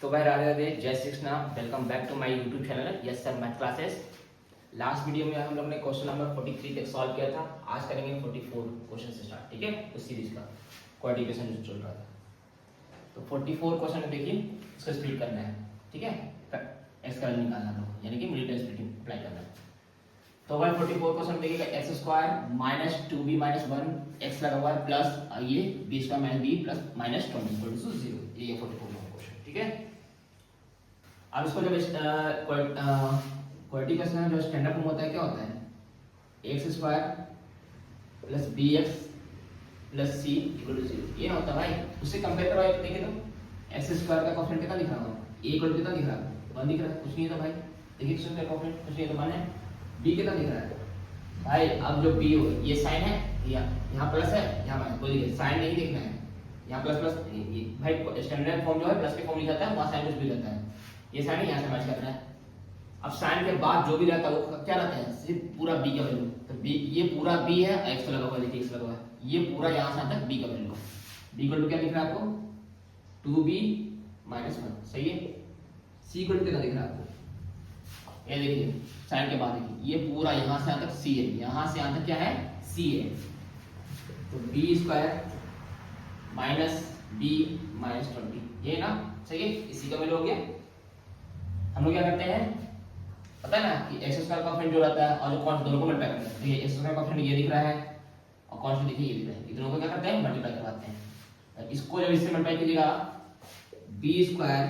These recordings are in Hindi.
तो भाई राधे राधे, जय Shri Krishna. Welcome back to my YouTube channel yes sir math classes. Last video में हम लोग ने क्वेश्चन नंबर 43 तक सॉल्व किया था। आज करेंगे 44 क्वेश्चन से स्टार्ट, ठीक है, उस सीरीज का क्वाड्रिकेशन जो चल रहा था। तो 44 क्वेश्चन में देखिए, इसको स्प्लिट करना है, ठीक है, एक्स का वैल्यू निकालना है, यानी कि मिडिल टर्म स्प्लिटिंग अप्लाई करना है। तो भाई 44 क्वेश्चन देखिएगा, X square minus 2b minus 1 X लगा हुआ है प्लस ये B square minus B plus minus 20 equal to 0। ये 44 क्वेश्चन, ठीक है। अब इसको जब क्वाड्रेटिक क्वेश्चन जो स्टैंडर्ड फॉर्म होता है, क्या होता है, X square plus B X plus C equal to 0। ये ना होता है भाई, उससे कंपेयर करो, एक देखिए तो एक्स स्क्वायर का कोएफिशिएंट कितना दिख रहा है, ए इक्वल टू कितना दिख रहा है, 1 दिख रहा है, कुछ नहीं है तो भाई देखिए एक्स का कोएफिशिएंट कुछ नहीं है तो 1 है। बी कितना दिख रहा है भाई, अब जो बी हो ये साइन है, यहाँ प्लस है, यहाँ माइनस, कोई देखिए साइन नहीं देखना है, यहाँ प्लस प्लस भाई स्टैंडर्ड फॉर्म जो है प्लस के फॉर्म लिखा जाता है, वहाँ साइन कुछ भी रहता है, ये साइन है, यहाँ से मैच करना है। अब साइन के बाद जो भी रहता है वो क्या रहता है, सिर्फ पूरा बी का वैल्यू। तो बी, ये पूरा बी है, एक्स लगा हुआ है, देखिए एक्स लगा हुआ है, ये पूरा यहाँ से आता है बी का वैल्यू। बी इक्वल टू क्या दिख रहा है आपको, 2b माइनस 1, सही है। सी इक्वल टू कितना दिख रहा है आपको, ये देखिए साइन के बाद देखिए ये पूरा यहाँ से यहाँ तक सी है, यहाँ से यहाँ तक क्या है, सी है। तो B square minus B minus 20, ये ना सही है, इसी का वैल्यू हो गया। हम लोग क्या करते हैं पता है ना कि एक्स स्क्वायर का कोएफिशिएंट जो रहता है और जो कॉन्स्ट दोनों को मल्टीप्लाई करते हैं, देखिए एक्स स्क्वायर का कोएफिशिएंट ये दिख रहा है और कॉन्स्ट देखिए ये दिख रहा है, इन दोनों को क्या करते हैं मल्टीप्लाई करवाते हैं। तो इसको जब इससे मल्टीप्लाई कीजिएगा, B square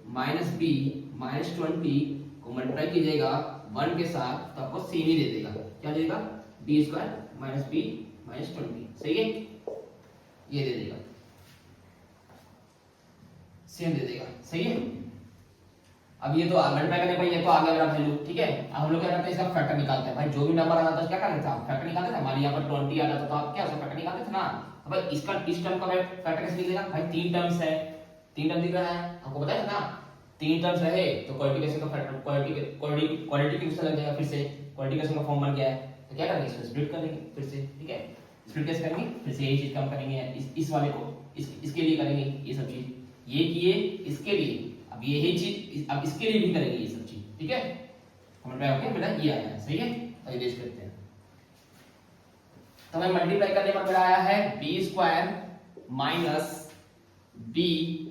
minus B minus 20 को मल्टीप्लाई कीजिएगा 1 के साथ, तो आपको सेम ही दे देगा, क्या दे देगा, B square minus B minus 20, सही है, ये दे देगा, सेम दे देगा, सही है। अब ये तो मल्टीप्लाई करने पर ये तो आ गया मेरा वैल्यू, ठीक है। अब हम लोग क्या करते हैं, इसका फैक्टर निकालते हैं भाई, जो भी नंबर आता था क्या करते थे, फैक्टर निकालते थे। मान लीजिए यहाँ पर 20 आ जाता तो आप क्या उसका फैक्टर निकालते थे ना। तो भाई इसका इस टर्म का फैक्टर कैसे निकलेगा भाई, 3 टर्म्स है, 3 टर्म दिख रहा है आपको बताया था ना, 3 टर्म्स रहे तो क्वाड्रेटिक का फैक्टर क्वाड्रेटिक क्वेश्चन लग जाएगा, फिर से क्वाड्रेटिक का फॉर्म बन गया है, तो क्या करेंगे इसको स्प्लिट करेंगे फिर से, ठीक है। स्प्लिट कैसे करेंगे, फिर से यही चीज काम करेंगे, इस वाले को इसके लिए करेंगे, ये सब चीज ये किए इसके लिए, अब यही चीज अब इसके लिए भी करेंगे ये सब चीज, ठीक है। समझ में आ गया, मेरा ये आया है, सही है। तो ये देख लेते हैं, तो मैं मल्टीप्लाई करने पर मेरा आया है B square minus B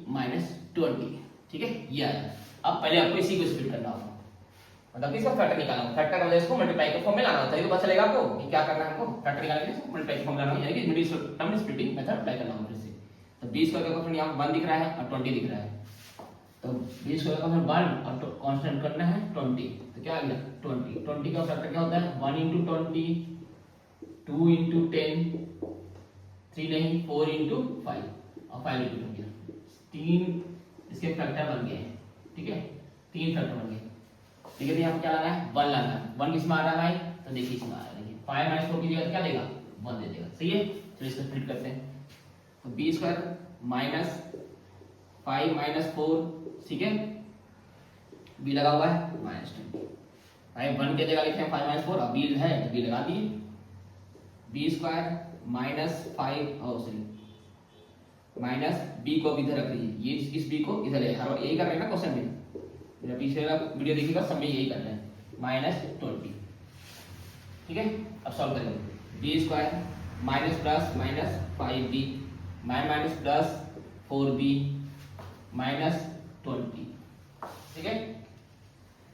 minus 20, ठीक है, ये आया। अब पहले आपको इसी को स्प्लिट करना होगा, मतलब इसका फैक्टर निकालना होगा, फैक्टर का इसको मल्टीप्लाई के फॉर्म में लाना होता है, तो पता चलेगा आपको कि क्या करना है, हमको फैक्टर निकालने के लिए मल्टीप्लाई के फॉर्म में लाना होगा, यानी कि middle term splitting method apply करना होगा फिर से। तो बी स्क्वायर का कोएफिशिएंट यहाँ 1 दिख रहा है और 20 दिख रहा है, तो बी स्क्वायर का 1 और कांस्टेंट करना है 20, तो क्या आ गया 20 का फैक्टर क्या होता है 1 × 20, 2 × 10, 3 नहीं 4 × 5 और 5 × 2 हो गया, 3 इसके फैक्टर बन गए, ठीक है, 3 फैक्टर बन गए, ठीक है। तो यहाँ क्या लाना है 1 लाना है, 1 किस में आ रहा है भाई, तो देखिए इसमें आ रहा है, देखिए 5 - 4 की जगह क्या देगा 1 दे देगा, सही है। तो इसको स्प्लिट करते हैं, तो बी स्क्वायर माइनस 5 - 4, ठीक है, बी लगा हुआ है माइनस 20, भाई 1 के जगह लिखे हैं 5 - 4, अब बी है तो बी लगा दिए, बी स्क्वायर माइनस 5 और सॉरी माइनस बी को इधर रख दीजिए, ये इस बी को इधर ले, हर बार यही कर रहे हैं ना क्वेश्चन में, मेरा पीछे वाला वीडियो देखिएगा सब में यही कर रहे हैं, माइनस 20, ठीक है। अब सॉल्व करेंगे, B square minus plus minus 5b minus plus 4b minus 20, ठीक है।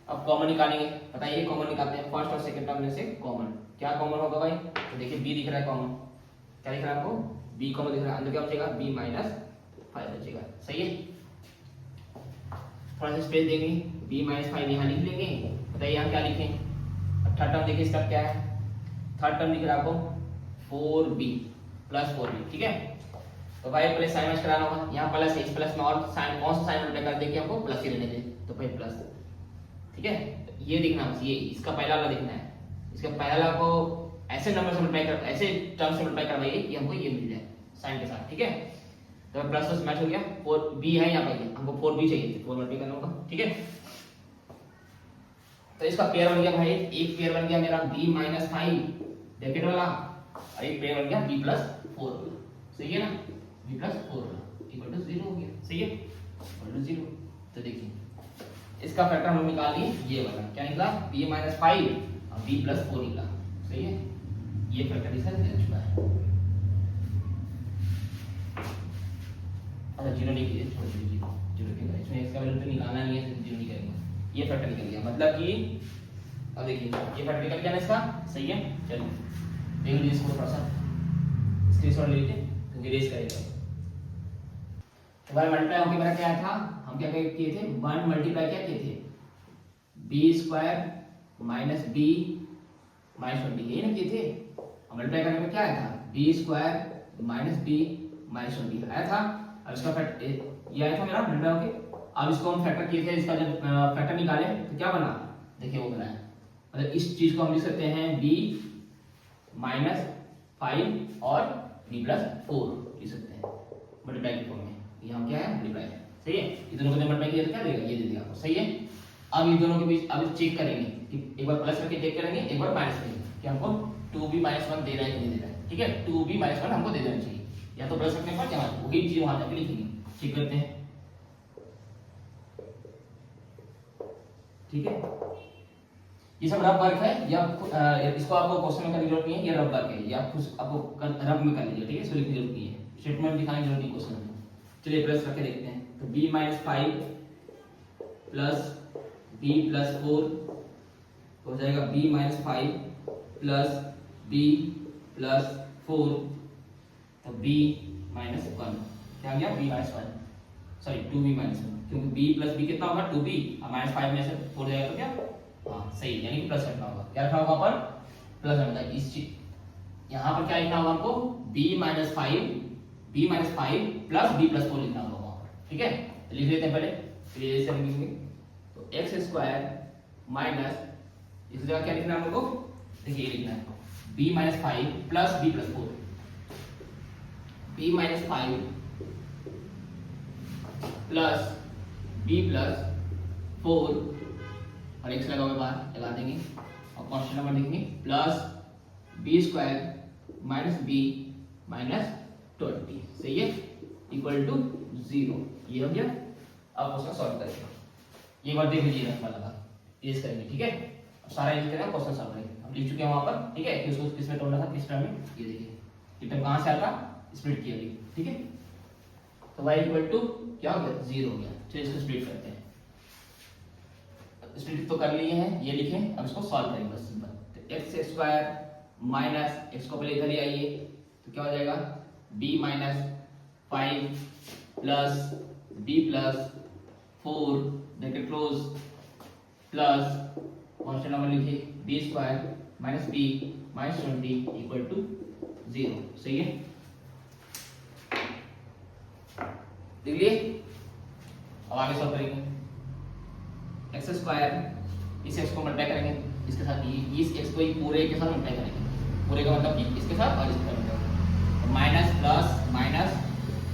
अब कॉमन निकालेंगे, बताइए कॉमन निकालते हैं, फर्स्ट और सेकंड टर्म में से कॉमन क्या कॉमन होगा भाई, तो देखिए b दिख रहा है कॉमन, क्या दिख रहा है आपको, b कॉमन दिख रहा है, अंदर क्या बचेगा b माइनस 5 बचेगा, सही है। थोड़ा सा स्पेस देंगे, b माइनस 5 यहाँ लिख लेंगे, बताइए यहाँ क्या लिखें, अब थर्ड टर्म देखिए इसका क्या है, थर्ड टर्म दिख रहा है आपको 4b प्लस 4b, ठीक है। तो भाई पहले साइन मैच कराना होगा, यहाँ प्लस है, इस प्लस में और साइन कौन सा साइन मल्टीप्लाई कर देंगे, हमको प्लस ही रहने दें, तो भाई प्लस, ठीक है। तो ये दिखना बस, ये इसका पहला वाला दिखना है, इसका पहला को ऐसे नंबर से मल्टीप्लाई कर, ऐसे टर्म से मल्टीप्लाई करवाइए कि हमको ये मिल जाए साइन के साथ, ठीक है। तो प्लस प्लस मैच हो गया, 4b है यहाँ पे, हमको 4b चाहिए, 4 मल्टीप्लाई करना होगा, ठीक है। तो इसका पेयर बन गया भाई, एक पेयर बन गया मेरा b माइनस 5 ब्रैकेट वाला, और एक पेयर बन गया b प्लस 4 वाला, सही है ना, b प्लस 4 वाला इक्वल टू 0 हो गया, सही है, इक्वल टू 0। तो इसका फैक्टर हम लोग निकाल लिए, ये वाला क्या निकला, b माइनस 5 और b प्लस 4 निकला। सही है, ये फैक्टर इसका निकल चुका है। अच्छा जीरो नहीं कीजिए, छोड़ दीजिए, जीरो क्यों करें, इसमें इसका वैल्यू तो निकालना नहीं है, जीरो नहीं करेंगे। ये फैक्टर निकल गया, मतलब कि अब देखिए ये फैक्टर निकल गया ना इसका। सही है, चलिए देख लीजिए इसको थोड़ा सा स्क्रीनशॉट ले लीजिए क्योंकि रेस करेगा। तो भाई मल्टीप्लाई होके मेरा क्या था, हम क्या किए थे, 1 मल्टीप्लाई क्या किए थे, B square minus B minus 20, यही ना किए थे। मल्टीप्लाई करने में क्या आया था, B square minus B minus 20 आया था। अब इसका फैक्टर ये आया था मेरा मल्टीप्लाई होके। अब इसको हम फैक्टर किए थे, इसका जब फैक्टर निकाले तो क्या बना, देखिए वो बना है, मतलब इस चीज को हम लिख सकते हैं b माइनस 5 और b प्लस 4 लिख सकते हैं मल्टीप्लाई के फॉर्म में। यहाँ क्या है, मल्टीप्लाई है। सही है, ये दोनों को जब मल्टीप्लाई किया तो क्या देगा, ये दे देगा आपको। सही है, अब इन दोनों के बीच अब चेक करेंगे कि एक बार प्लस करके चेक करेंगे, एक बार माइनस करेंगे कि हमको 2b माइनस 1 दे रहा है कि नहीं दे रहा है। ठीक है, 2b माइनस 1 हमको दे देना चाहिए, या तो प्लस रखने पर यहाँ वही चीज वहां जाके लिखेंगे। चेक करते हैं, ठीक है, ये सब रफ वर्क है, या इसको आपको क्वेश्चन में करने की जरूरत नहीं है, ये रफ वर्क है, ये आप खुद आपको रफ में कर लीजिए। ठीक है, इसको लिखने की जरूरत नहीं है, स्टेटमेंट दिखाने की जरूरत नहीं क्वेश्चन में। चलिए प्लस करके देखते हैं, तो b minus 5 plus b plus 4 हो जाएगा b minus 5 plus b plus 4, तो b माइनस 1 क्या आ गया, b minus 1 sorry 2b minus 1, क्योंकि b प्लस b कितना होगा 2b और माइनस 5 में से 4 जाएगा तो क्या, हाँ सही, यानी कि प्लस रखना होगा। क्या रखना होगा पर, प्लस रखना है। इस चीज यहाँ पर क्या लिखना होगा हमको, b minus 5 plus b plus 4 लिखना होगा वहां पर। ठीक है, तो लिख लेते हैं पहले, फिर ये सब लिखेंगे, तो एक्स स्क्वायर माइनस इस जगह क्या लिखना है हमको, देखिए ये लिखना है b minus 5 plus b plus 4, b minus 5 plus b plus 4 और x लगा हुआ बाहर लगा देंगे और कांस्टेंट नंबर लिखेंगे, plus b square minus b minus 20, सही है, इक्वल टू 0। ये हो गया। अब उसका सॉल्व करेंगे, ये बार देख लीजिए रखना लगा, ये करेंगे। ठीक है, अब सारा लिख देना, क्वेश्चन सॉल्व करेंगे। हम लिख चुके हैं वहां पर। ठीक है, कि उसको किसमें तोड़ना था, किस टर्म में, ये देखिए ये टर्म कहां से आता, स्प्लिट किया गया। ठीक है, तो y इक्वल टू क्या हो गया, 0 हो गया। चलिए इसको स्प्लिट करते हैं, स्प्लिट तो कर लिए हैं, ये लिखें, अब इसको सॉल्व करेंगे बस सिंपल। तो एक्स स्क्वायर माइनस एक्स को पहले इधर ले आइए, तो क्या हो जाएगा, b minus 5 plus b plus 4 bracket close plus constant number लिखिए b square minus b minus 20 equal to 0। सही है, देख लिए। अब आगे सॉल्व करेंगे, एक्स स्क्वायर इस एक्स को मल्टीप्लाई करेंगे इसके साथ, इस एक्स को ही पूरे के साथ मल्टीप्लाई करेंगे, पूरे का मतलब कि इसके साथ और इसके साथ, तो minus plus minus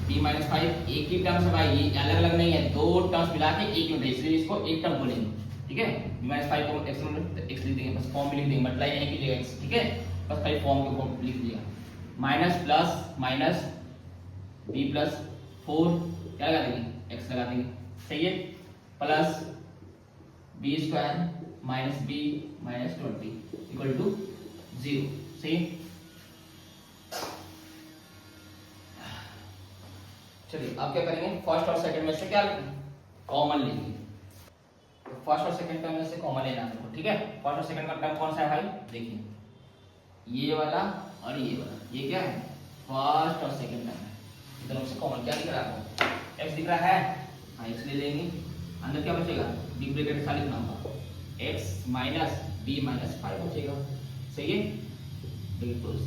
b minus 5 एक ही टर्म से भाई, ये अलग अलग नहीं है, दो टर्म्स मिला के एक में, इसलिए इसको एक टर्म बोलेंगे। ठीक है, b माइनस 5 को x में x लिख देंगे, बस फॉर्म में लिख देंगे, मल्टीप्लाई नहीं कीजिएगा x। ठीक है, बस खाली फॉर्म के फॉर्म लिख दीजिएगा, minus plus minus b plus 4 क्या लगा देंगे, x लगा देंगे। सही है, plus b square minus b minus 20 equal to 0। सही है, चलिए आप क्या करेंगे, फर्स्ट और सेकंड में से क्या कॉमन लेंगे, फर्स्ट और सेकंड टर्म में से कॉमन लेना है। ठीक है, फर्स्ट और सेकंड का टर्म कौन सा है भाई, देखिए ये वाला और ये वाला, ये क्या है, फर्स्ट और सेकंड टर्म है, दोनों से कॉमन क्या दिख रहा है आपको, x दिख रहा है, हाँ x ले लेंगे, अंदर क्या बचेगा, बिग ब्रैकेट के साथ लिखना होगा, x माइनस b माइनस 5 बचेगा। सही है, बिग क्लोज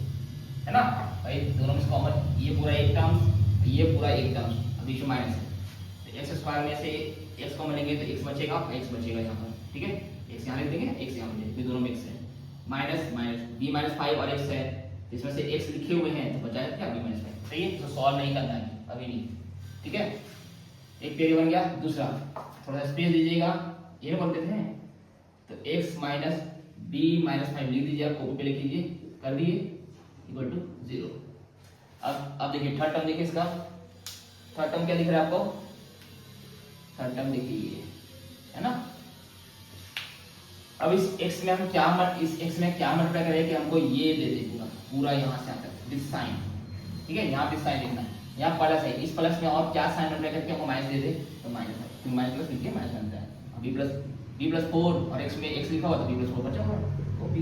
है ना भाई, दोनों में से कॉमन, ये पूरा एक टर्म, ये पूरा एक टर्म, अभी जो माइनस है, तो एक्स स्क्वायर में से x कॉमन लेंगे तो x बचेगा, x बचेगा यहाँ पर। ठीक है, x यहाँ लिख देंगे, x यहाँ लिख देंगे, दोनों में x है, माइनस माइनस b माइनस 5 और x है, इसमें से x लिखे हुए हैं तो बचा क्या, b माइनस 5। सही है, तो सॉल्व नहीं करना है अभी नहीं। ठीक है, एक पेज बन गया, दूसरा थोड़ा स्पेस दीजिएगा, ये ना बोलते थे, तो x माइनस b माइनस 5 लिख दीजिए, आप कॉपी पे लिख लीजिए, कर दिए, इक्वल टू 0। अब देखिए थर्ड टर्म, देखिए इसका थर्ड टर्म क्या दिख रहा है आपको, थर्ड टर्म देखिए ये है ना, अब इस x में हम क्या इस x में क्या मल्टीप्लाई करें कि हमको ये दे दे पूरा पूरा यहाँ से आता है दिस साइन, ठीक है, यहाँ पे साइन लिखना है, यहाँ प्लस है, इस प्लस में और क्या साइन मल्टीप्लाई करके हमको माइनस दे दे तो माइनस है, तो माइनस प्लस लिख के माइनस बनता है। अब b प्लस 4 और x में x लिखा हुआ तो b प्लस 4 बचा हुआ तो b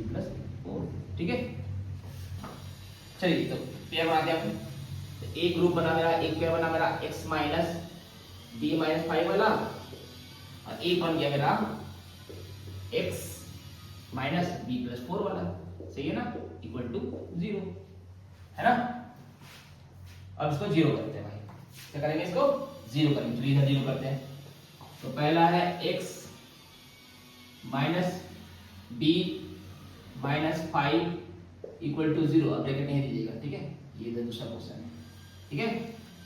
प्लस 4, ठीक है। चलिए तो पेयर बनाते हैं अपन। तो एक ग्रुप बना मेरा, एक पेयर बना मेरा x माइनस b माइनस 5 वाला, और एक बन गया मेरा x माइनस b प्लस 4 वाला, सही है ना, इक्वल टू 0, है ना। अब इसको 0 करते हैं भाई, क्या करेंगे, इसको 0 करेंगे, चलिए इधर 0 करते हैं। तो पहला है x minus b minus 5 equal to 0, अब ब्रैकेट नहीं दीजिएगा, ठीक है, ये इधर दूसरा क्वेश्चन है, ठीक है।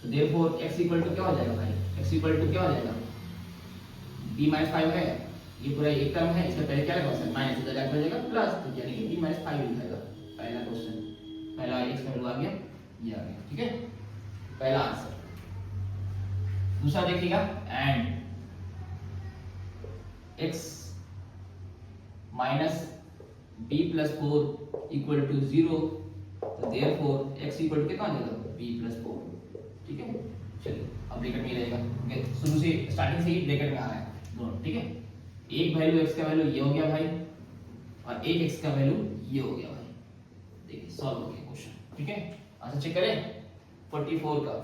तो देयरफॉर x इक्वल टू क्या हो जाएगा भाई, x इक्वल टू क्या हो जाएगा, b माइनस 5 है, ये पूरा एक टर्म है, इसका पहले क्या लगा माइनस, इधर जाकर हो जाएगा प्लस, तो यानी कि b माइनस 5 लिखेगा। पहला क्वेश्चन, पहला x का वैल्यू आ गया, ये आ गया, ठीक है, पहला आंसर। दूसरा देखिएगा, and x minus b plus 4 equal to 0, तो देयरफॉर x इक्वल टू कितना आ जाएगा, b प्लस 4, ठीक है। चलिए अब ब्रैकेट में रहेगा, शुरू से स्टार्टिंग से ही ब्रैकेट में आ रहा है दोनों, ठीक है। एक वैल्यू x का वैल्यू ये हो गया भाई, और एक x का वैल्यू ये हो गया भाई, देखिए सॉल्व हो गया क्वेश्चन, ठीक है। आंसर चेक करें 44 का,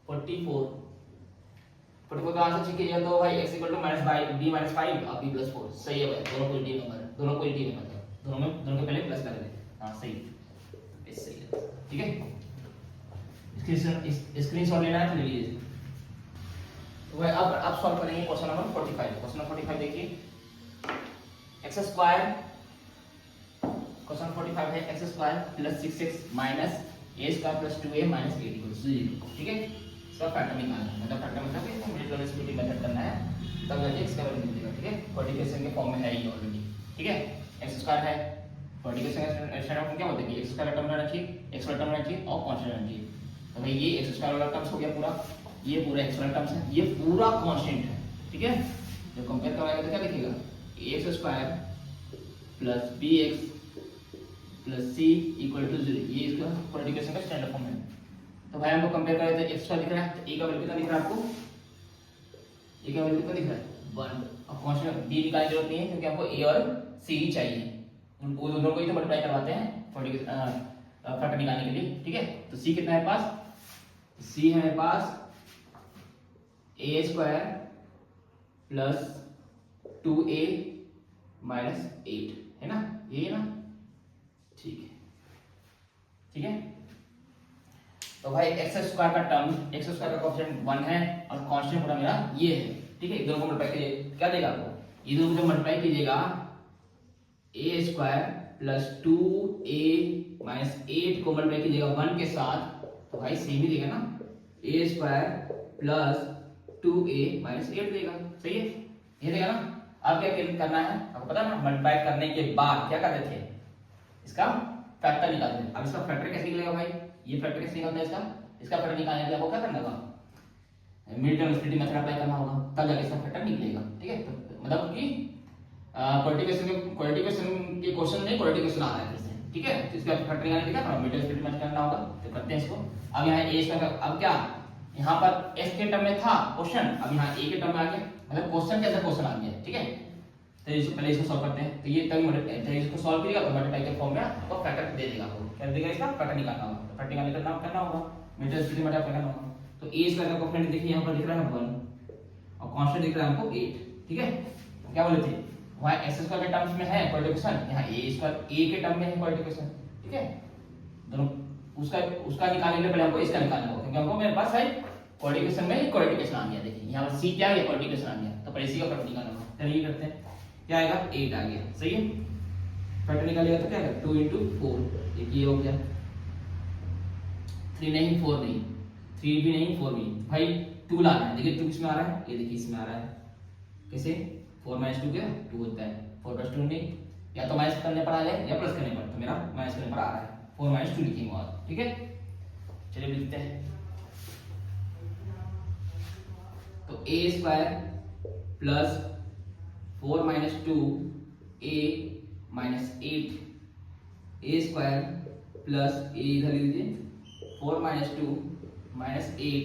44 का आंसर चेक कीजिए तो भाई x equal to b minus 5 और b प्लस 4, सही है भाई, दोनों पॉजिटिव नंबर है, दोनों पॉजिटिव नंबर है, दोनों के पहले प्लस लगा दे, हां सही, इस सही है, ठीक है। स्क्रीनशॉट लेना है तो ले लीजिए। तो भाई अब सॉल्व करेंगे क्वेश्चन नंबर 45। क्वेश्चन नंबर 45 देखिए, x स्क्वायर, क्वेश्चन 45 है x square plus 6x minus a square plus 2a minus 8 equal to 0, ठीक है। इसका फैक्टर निकालना है, मतलब फैक्टर मतलब इसको मल्टीप्लिसिटी मेथड करना है, तब जाके x का वैल्यू मिलेगा, ठीक है। मल्टीप्लिकेशन के फॉर्म में है ये ऑलरेडी, ठीक है। x स्क्वायर है, मल्टीप्लिकेशन के स्टैंडर्ड फॉर्म क्या होता है कि x स्क्वायर टर्म रहना चाहिए, x वाला टर्म रहना चाहिए और कांस्टेंट रहना चाहिए। तो भाई ये x स्क्वायर वाला टर्म्स हो गया पूरा, ये पूरा x वाला टर्म्स है, ये पूरा कांस्टेंट है, ठीक है। जब कंपेयर करवाएगा तो क्या लिखेगा, x square plus bx plus c equal to 0, ये इसका मल्टीप्लिकेशन का स्टैंडर्ड फॉर्म है। तो भाई हमको कंपेयर करें तो x का दिख रहा है, तो a का वैल्यू कितना दिख रहा है आपको, a का वैल्यू कितना दिख रहा है 1, और कांस्टेंट b निकालने की जरूरत नहीं है क्योंकि हमको a और c ही चाहिए, उनको दोनों को ही तो मल्टीप्लाई करवाते हैं फैक्टर निकालने के लिए, ठीक है। तो c कितना है पास, c है मेरे पास a square plus 2a minus 8, है ना, ये है ना, ठीक है, ठीक है। तो भाई एक्स स्क्वायर का टर्म, एक्स स्क्वायर का कोएफिशिएंट 1 है और कांस्टेंट पूरा मेरा ये है, ठीक है। दोनों को मल्टीप्लाई कीजिए, क्या देगा आपको, ये दोनों को मल्टीप्लाई कीजिएगा a square plus 2a minus 8 को मल्टीप्लाई कीजिएगा 1 के साथ, तो भाई सेम ही देगा ना, a square plus 2a minus 8 देगा, सही है, ये देगा ना। अब क्या करना है आपको पता है ना, मल्टीप्लाई करने के बाद क्या करते थे, इसका फैक्टर निकालते हैं। अब इसका फैक्टर कैसे निकलेगा भाई, ये फैक्टर कैसे निकलता है इसका फैक्टर निकालने के लिए आपको क्या करना होगा, mid term splitting method apply करना होगा, तब जाके इसका फैक्टर निकलेगा, ठीक है। तो मतलब कि क्वालिटी क्वेश्चन के क्वेश्चन नहीं, क्वालिटी क्वेश्चन आ रहा है इससे, ठीक है। तो इसका फैक्टर निकालने के लिए क्या मिड टर्म स्प्लिटिंग मेथड करना होगा, तो करते हैं इसको। अब यहाँ a स्क्वायर, अब क्या यहाँ पर s के टर्म में था क्वेश्चन, अब यहाँ a के टर्म में आ गया, मतलब क्वेश्चन के अंदर क्वेश्चन आ गया, ठीक है। तो इसको पहले इसको सॉल्व करते हैं, तो ये तभी इसको सॉल्व करिएगा तो मल्टीप्लाई के फॉर्म में आपको फैक्टर दे देगा, आपको क्या देगा, इसका फैक्टर निकालना होगा, तो फैक्टर निकालने का नाम करना होगा, मीटर स्प्लिटिंग मेथड करना होगा। तो a स्क्वायर का कोएफिशिएंट देखिए यहाँ पर दिख रहा है 1 और कांस्टेंट दिख रहा है हमको 8, ठीक है। क्या बोले थे, वहां x स्क्वायर के टर्म्स में है क्वाड्रेटिक, यहाँ a स्क्वायर a के टर्म में है क्वाड्रेटिक, ठीक है। दोनों उसका निकालने के लिए पहले हमको इसका निकालना होगा, क्योंकि हमको मेरे पास है क्वाड्रेटिक में क्वाड्रेटिक आ गया, देखिए यहाँ पर c क्या है, क्वाड्रेटिक आ गया, तो पहले c का फैक्टर निकालना होगा। चलिए ये करते हैं, क्या आएगा 8 आ गया, सही है। फैक्टर निकालिएगा तो क्या आएगा 2 into 4, एक ये हो गया, 3 नहीं 4 नहीं, 3 भी नहीं 4 भी, भाई 2 लाना है, देखिए 2 किसमें आ रहा है, ये देखिए इसमें आ रहा है, कैसे 4 - 2 क्या 2 होता है, 4 + 2 नहीं, या तो माइनस करने पर आ जाए या प्लस करने पर, तो मेरा माइनस करने पर आ रहा है, 4 - 2 लिखेंगे और, ठीक है। चलिए लिखते हैं, तो a square plus 4 minus 2 a minus 8 a square plus a इधर लिख दीजिए 4 minus 2 minus 8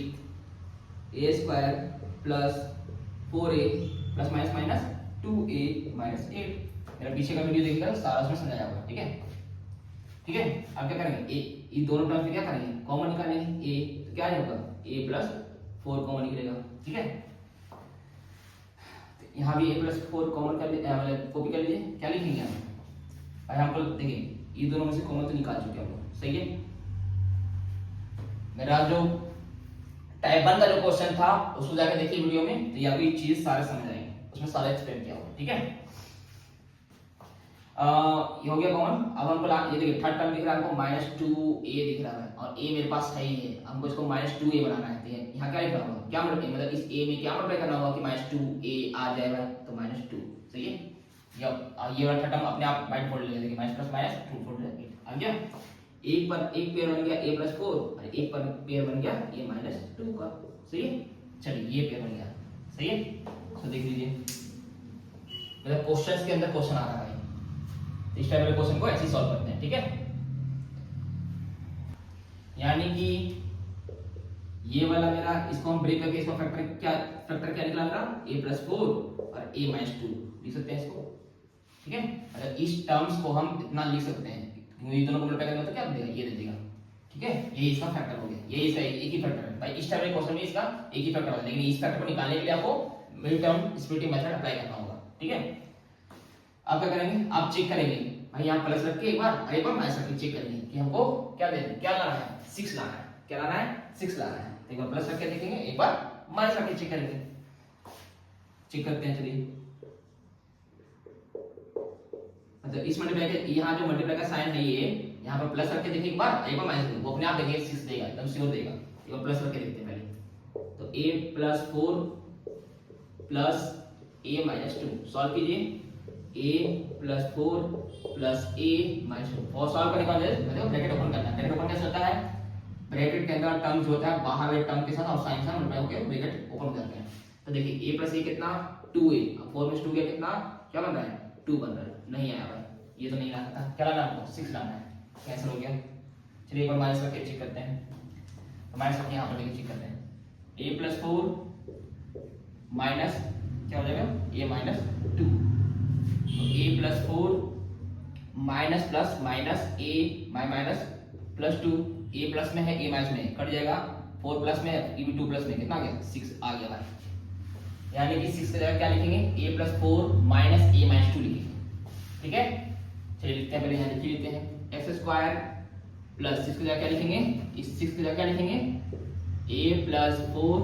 a square plus 4a plus minus minus 2a minus 8। मेरा पीछे का वीडियो देखिएगा सारा उसमें समझाया होगा। ठीक है, ठीक है। अब क्या करेंगे, ए ये दोनों टर्म पे क्या करेंगे, कॉमन निकालेंगे। a तो क्या होगा, a प्लस 4 कॉमन निकलेगा। ठीक है, तो यहाँ भी a प्लस 4 कॉमन कर मतलब कॉपी कर लीजिए। क्या लिखेंगे हम, भाई हमको देखिए ये दोनों में से कॉमन तो निकाल चुके हम लोग। सही है, मेरा जो टाइप 1 का जो क्वेश्चन था उसको जाकर देखिए वीडियो में, तो ये आपको ये चीज सारे समझ आएंगे, उसमें सारा एक्सप्लेन किया होगा। ठीक है, ये हो गया कॉमन। अब हमको ये देखिए थर्ड टर्म दिख रहा है हमको -2a दिख रहा है और a मेरे पास है ही है, हमको इसको -2a बनाना है। तो यहाँ क्या लिखना होगा, क्या मतलब इस a में क्या मल्टीप्लाई करना होगा कि -2a आ जाएगा, तो -2। सही है, ये वाला थर्ड टर्म अपने आप बाय डिफॉल्ट ले लेंगे, माइनस प्लस माइनस 2 4 8 आ गया। एक पेयर बन गया a प्लस 4 और एक पर पेयर बन गया a माइनस 2 का। सही है, चलिए ये पेयर बन गया। सही है, तो देख लीजिए मतलब क्वेश्चंस के अंदर क्वेश्चन आ रहा है, तो इस टाइप के क्वेश्चन को ऐसे ही सॉल्व करते हैं। ठीक है, यानी कि ये वाला मेरा, इसको हम ब्रेक करके इसको फैक्टर क्या निकला मेरा a प्लस 4 और a माइनस 2 लिख सकते हैं इसको। ठीक है, अगर इस टर्म्स को हम इतना लिख सकते हैं, ये दोनों को मल्टीप्लाई करेंगे तो क्या देगा, ये दे देगा। ठीक है, ये इसका फैक्टर हो गया, ये इसका एक ही फैक्टर है भाई। इस टाइप के क्वेश्चन में इसका एक ही फैक्टर होगा, लेकिन इस फैक्टर को निकालने के लिए आपको mid term splitting method apply करना होगा। ठीक है, अब क्या करेंगे, आप चेक करेंगे भाई यहाँ प्लस रख के एक बार माइनस रख के चेक करेंगे कि हमको क्या देना है, क्या लाना है, 6 लाना है। क्या लाना है, 6 लाना है। एक बार प्लस रख के देखेंगे, एक बार माइनस रख के चेक करेंगे। चेक करते हैं, चलिए मतलब इस मल्टीप्लाई के यहाँ जो मल्टीप्लाई का साइन है ये, यहाँ पर प्लस रख के देखिए एक बार माइनस, वो अपने आप देखिए 6 देगा, एकदम श्योर देगा। एक बार प्लस रख के देखते हैं पहले, तो a plus 4 plus a minus 2 solve कीजिए। a plus 4 plus a minus 2 और सॉल्व करने के बाद मतलब ब्रैकेट ओपन करना है। ब्रैकेट ओपन कैसे होता है, ब्रैकेट के अंदर टर्म जो होता है बाहर वाले टर्म के साथ और साइन साइन मल्टीप्लाई होकर ब्रैकेट ओपन करते हैं। तो देखिए a प्लस a कितना 2a, 4 में 2 गया कितना, क्या बन रहा है 2 बन रहा है। नहीं आया भाई, ये तो नहीं लाना था। क्या लाना आपको 6 लाना है, कैंसिल हो गया। चलिए एक बार माइनस करके चेक करते हैं, तो माइनस करके यहाँ पर लेके चेक करते हैं। a प्लस 4 माइनस क्या हो जाएगा a माइनस 2, तो a plus 4 minus plus minus a minus plus 2, a plus में है a माइनस में कट जाएगा, 4 प्लस में है ये भी 2 प्लस में कितना आ गया 6 आ गया भाई। यानी कि 6 की जगह क्या लिखेंगे, a plus 4 minus a minus 2 लिखेंगे। ठीक है, चलिए लिखते हैं, पहले यहाँ लिख लेते हैं x स्क्वायर प्लस 6 की जगह क्या लिखेंगे, इस 6 की जगह क्या लिखेंगे a plus 4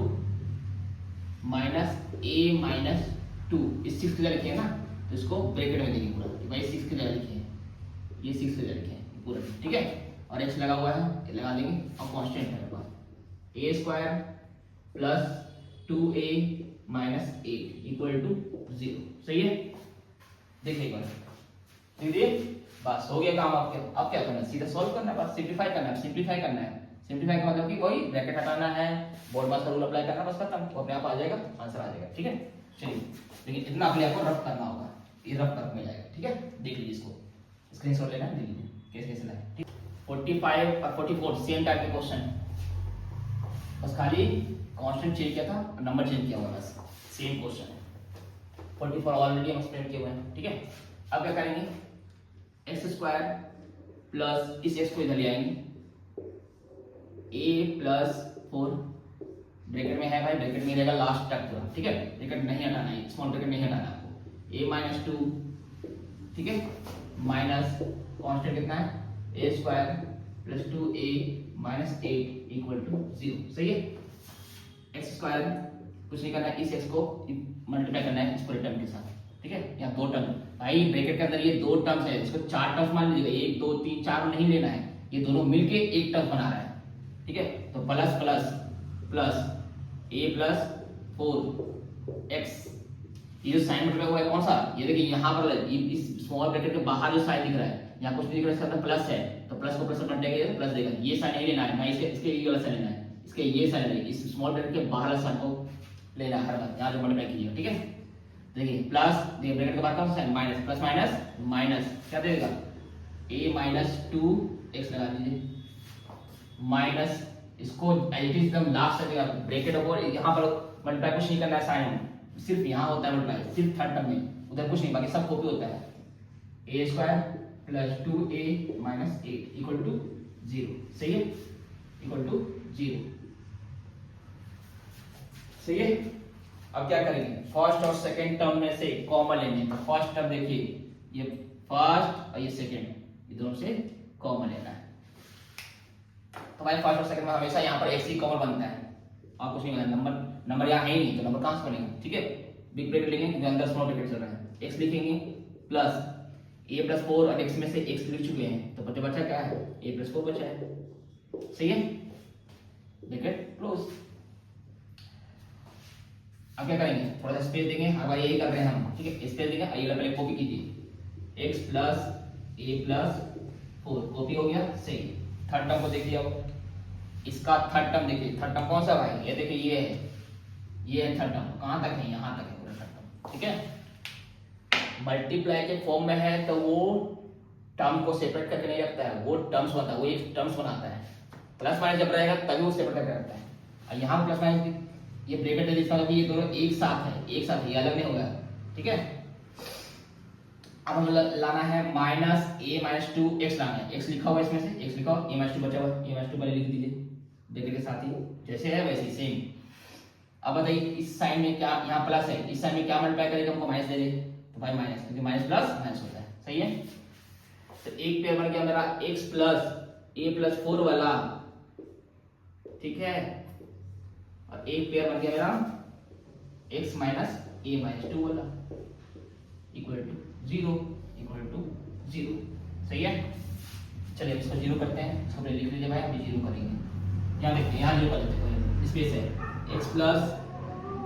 minus a minus 2, इस 6 की जगह लिखेंगे ना, तो इसको ब्रैकेट में देंगे पूरा कि भाई 6 की जगह लिखिए, ये 6 की जगह लिखिए पूरा। ठीक है, और x लगा हुआ है ये लगा देंगे और कांस्टेंट है मेरे पास a square plus 2a minus 8 equal to 0। सही है, देखिए एक बार देखिए, बस हो गया काम आपके। अब क्या करना है, सीधा सॉल्व करना है, बस सिंपलीफाई करना है। सिंपलीफाई करना है, सिंपलीफाई का मतलब कि कोई ब्रैकेट हटाना है, बोर्ड-मास का रूल अप्लाई करना, बस खत्म, वो अपने आप आ जाएगा, आंसर आ जाएगा। ठीक है, चलिए लेकिन इतना अपने आप को रफ करना होगा, ये रफ करके मिल जाएगा। ठीक है, देख लीजिए इसको, स्क्रीनशॉट लेना है, देख लीजिए कैसे कैसे लाए। ठीक, 45 और 44 सेम टाइप के क्वेश्चन, बस खाली कांस्टेंट चेंज किया था और नंबर चेंज किया हुआ, बस सेम क्वेश्चन है। 44 ऑलरेडी हम एक्सप्लेन किए हुए हैं। ठीक है, अब क्या करेंगे, एक्स स्क्वायर प्लस इस एक्स को इधर ले आएंगे, a प्लस 4 ब्रैकेट में है भाई, ब्रैकेट में रहेगा लास्ट तक पूरा। ठीक है, ब्रैकेट नहीं हटाना है, स्मॉल ब्रैकेट नहीं हटाना आपको। a माइनस 2, ठीक है, माइनस कांस्टेंट कितना है a square plus 2a minus 8 equal to 0। सही है, एक्स स्क्वायर कुछ नहीं करना है, इस x को मल्टीप्लाई करना है इस पूरे टर्म के साथ। ठीक है, यहाँ 2 टर्म भाई, ब्रैकेट के अंदर ये 2 टर्म्स है, इसको 4 टर्म्स मान लीजिएगा, 1 2 3 4 नहीं लेना है, ये दोनों मिलके एक टर्म बना रहा है। ठीक है, तो plus plus plus a plus 4x, ये जो साइन मल्टीप्लाई हुआ है कौन सा, ये देखिए यहाँ पर इस स्मॉल ब्रैकेट के बाहर जो साइन दिख रहा है, यहाँ कुछ नहीं दिख रहा है, इसका प्लस है, तो प्लस को प्लस से मल्टीप्लाई करेगा प्लस देगा। ये साइन नहीं लेना है ना, इसके ये वाला साइन लेना है, इसके ये साइन लेना है, इस स्मॉल ब्रैकेट के बाहर वाला साइन को लेना है हर बार, यहाँ जो मल्टीप्लाई कीजिएगा। ठीक है, देखिए प्लस, देखिए ब्रैकेट के बाद कौन सा sign, minus, plus minus minus क्या देगा, a माइनस 2x लगा दीजिए, माइनस इसको एज इट इज एकदम लास्ट तक देगा, ब्रैकेट और यहाँ पर मल्टीप्लाई कुछ नहीं करना है, साइन सिर्फ यहाँ होता है मल्टीप्लाई, सिर्फ थर्ड टर्म में, उधर कुछ नहीं, बाकी सब कॉपी होता है। a square plus 2a minus 8 equal to 0, सही है, इक्वल टू 0, सही है। अब क्या करेंगे, फर्स्ट और सेकंड टर्म में से कॉमन लेंगे, तो फर्स्ट टर्म देखिए ये फर्स्ट और ये सेकंड, ये दोनों से कॉमन लेना है। तो भाई फर्स्ट और सेकंड में हमेशा यहाँ पर x ही कॉमन बनता है, और कुछ नहीं बनता, नंबर यहाँ है ही नहीं, तो नंबर कहाँ से बनेगा, ठीक है। बिग ब्रैकेट लेंगे क्योंकि अंदर स्मॉल ब्रैकेट चल रहा है, x लिखेंगे प्लस a प्लस 4 और x में से x लिख चुके हैं, तो बचा क्या है, a प्लस 4 बचा है, सही है, ब्रैकेट क्लोज। अब क्या करेंगे, थोड़ा सा स्पेस देंगे, अब यही कर रहे हैं हम, ठीक है, स्पेस देंगे, आइए पहले कॉपी कीजिए, x plus a plus 4 copy हो गया, सही। थर्ड टर्म को देखिए, अब इसका थर्ड टर्म देखिए, थर्ड टर्म कौन सा भाई, ये देखिए ये है थर्ड टर्म, कहाँ तक है, यहाँ तक है पूरा थर्ड टर्म, ठीक है। मल्टीप्लाई के फॉर्म में है तो वो टर्म को सेपरेट करके नहीं रखता है, वो टर्म्स बनाता है, वो एक टर्म्स बनाता है, प्लस माइनस जब रहेगा तभी वो सेपरेट करके रखता है, और यहाँ प्लस माइनस ये ब्रैकेट है जिसका मतलब ये दोनों एक साथ है, एक साथ, ये अलग नहीं होगा, ठीक है। अब हम लाना है माइनस a माइनस 2x लाना है, x लिखा हुआ है इसमें से, x लिखा हुआ, a माइनस 2 बचा हुआ, a माइनस 2 पहले लिख दीजिए ब्रैकेट के साथ ही, जैसे है वैसे ही सेम। अब बताइए इस साइन में क्या, यहाँ प्लस है, इस साइन में क्या मल्टीप्लाई करेगा, हमको माइनस दे दे, तो भाई माइनस, क्योंकि माइनस प्लस माइनस होता है, सही है। तो एक पेयर बन गया मेरा x प्लस a प्लस 4 वाला, ठीक है, और एक पेयर बन गया मेरा x माइनस a माइनस 2 वाला, इक्वल टू 0, इक्वल टू 0, सही है। चलिए अब इसको 0 करते हैं, इसको पहले लिख लीजिए भाई, अभी 0 करेंगे, यहाँ देखते हैं, यहाँ 0 कर लेते हैं, स्पेस है, x plus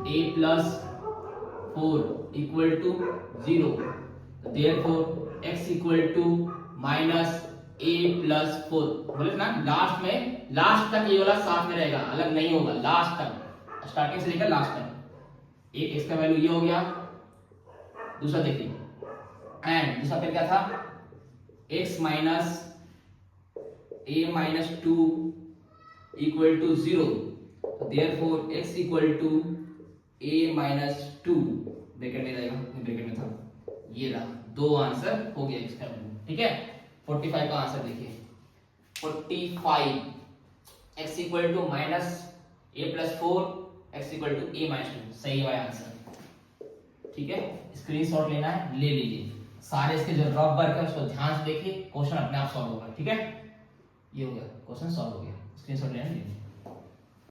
a plus 4 equal to 0, therefore x equal to minus a plus 4, बोले ना लास्ट में, लास्ट तक ये वाला साथ में रहेगा, अलग नहीं होगा, लास्ट तक, स्टार्टिंग से लेकर लास्ट तक। एक x का वैल्यू ये हो गया, दूसरा देखिए, एंड दूसरा फिर क्या था, x minus a minus 2 equal to 0, therefore x equal to a minus 2, bracket में रहेगा, ब्रैकेट में था, ये रहा, दो आंसर हो गया इसका, ठीक है। 45 का आंसर देखिए, 45 x equal to minus a plus 4, x equal to a minus 2, सही है आंसर, ठीक है। स्क्रीनशॉट लेना है, ले लीजिए, सारे इसके जो रफ वर्क है उसको ध्यान से देखिए, क्वेश्चन अपने आप सॉल्व होगा, ठीक है। ये हो गया, क्वेश्चन सॉल्व हो गया, स्क्रीनशॉट लेना, लीजिए।